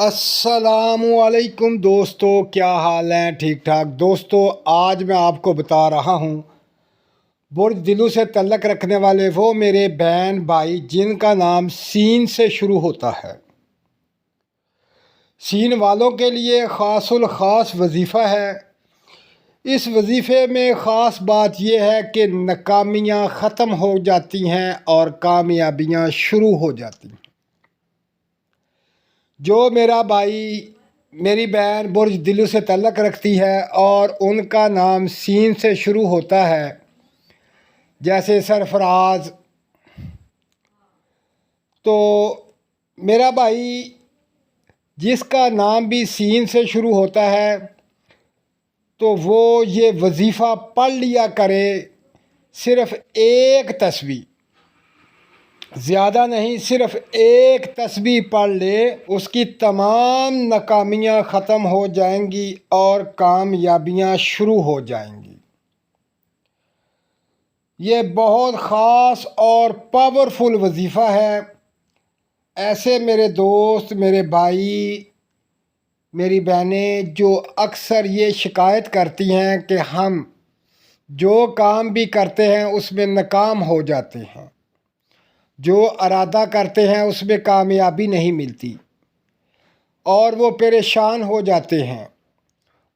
السلام علیکم دوستو، کیا حال ہیں؟ ٹھیک ٹھاک دوستو، آج میں آپ کو بتا رہا ہوں برج دلو سے تعلق رکھنے والے وہ میرے بہن بھائی جن کا نام سین سے شروع ہوتا ہے۔ سین والوں کے لیے خاص الخاص وظیفہ ہے۔ اس وظیفے میں خاص بات یہ ہے کہ ناکامیاں ختم ہو جاتی ہیں اور کامیابیاں شروع ہو جاتی ہیں۔ جو میرا بھائی میری بہن برج دلو سے تعلق رکھتی ہے اور ان کا نام سین سے شروع ہوتا ہے، جیسے سرفراز، تو میرا بھائی جس کا نام بھی سین سے شروع ہوتا ہے تو وہ یہ وظیفہ پڑھ لیا کرے، صرف ایک تسبیح، زیادہ نہیں، صرف ایک تسبیح پڑھ لے، اس کی تمام ناکامیاں ختم ہو جائیں گی اور کامیابیاں شروع ہو جائیں گی۔ یہ بہت خاص اور پاورفل وظیفہ ہے۔ ایسے میرے دوست، میرے بھائی، میری بہنیں جو اکثر یہ شکایت کرتی ہیں کہ ہم جو کام بھی کرتے ہیں اس میں ناکام ہو جاتے ہیں، جو ارادہ کرتے ہیں اس میں کامیابی نہیں ملتی اور وہ پریشان ہو جاتے ہیں،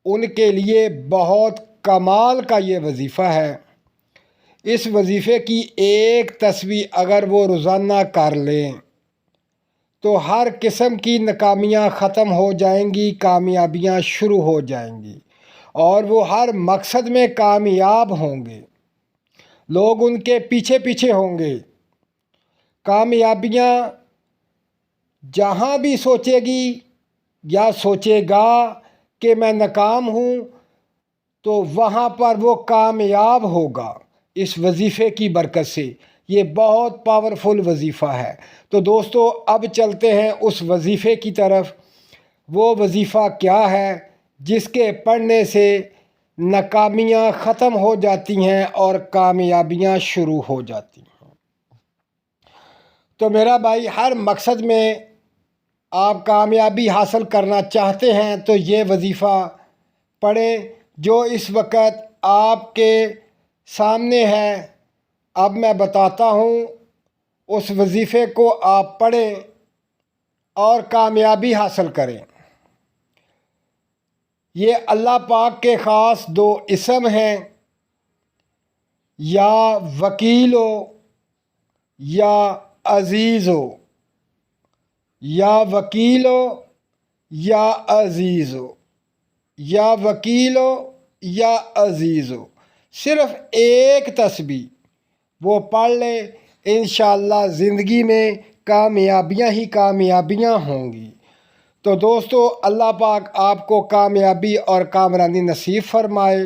ان کے لیے بہت کمال کا یہ وظیفہ ہے۔ اس وظیفے کی ایک تسبیح اگر وہ روزانہ کر لیں تو ہر قسم کی ناکامیاں ختم ہو جائیں گی، کامیابیاں شروع ہو جائیں گی اور وہ ہر مقصد میں کامیاب ہوں گے، لوگ ان کے پیچھے پیچھے ہوں گے۔ کامیابیاں جہاں بھی سوچے گی یا سوچے گا کہ میں ناکام ہوں تو وہاں پر وہ کامیاب ہوگا اس وظیفے کی برکت سے۔ یہ بہت پاورفل وظیفہ ہے۔ تو دوستو، اب چلتے ہیں اس وظیفے کی طرف۔ وہ وظیفہ کیا ہے جس کے پڑھنے سے ناکامیاں ختم ہو جاتی ہیں اور کامیابیاں شروع ہو جاتی ہیں؟ تو میرا بھائی، ہر مقصد میں آپ کامیابی حاصل کرنا چاہتے ہیں تو یہ وظیفہ پڑھیں جو اس وقت آپ کے سامنے ہے۔ اب میں بتاتا ہوں، اس وظیفے کو آپ پڑھیں اور کامیابی حاصل کریں۔ یہ اللہ پاک کے خاص دو اسم ہیں، یا وکیل ہو یا عزیز ہو، یا وکیل ہو یا عزیز ہو، یا وکیل ہو یا عزیز ہو، صرف ایک تسبیح وہ پڑھ لیں، انشاءاللہ زندگی میں کامیابیاں ہی کامیابیاں ہوں گی۔ تو دوستو، اللہ پاک آپ کو کامیابی اور کامرانی نصیب فرمائے۔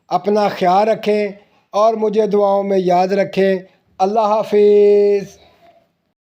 اپنا خیال رکھیں اور مجھے دعاؤں میں یاد رکھیں۔ اللہ حافظ۔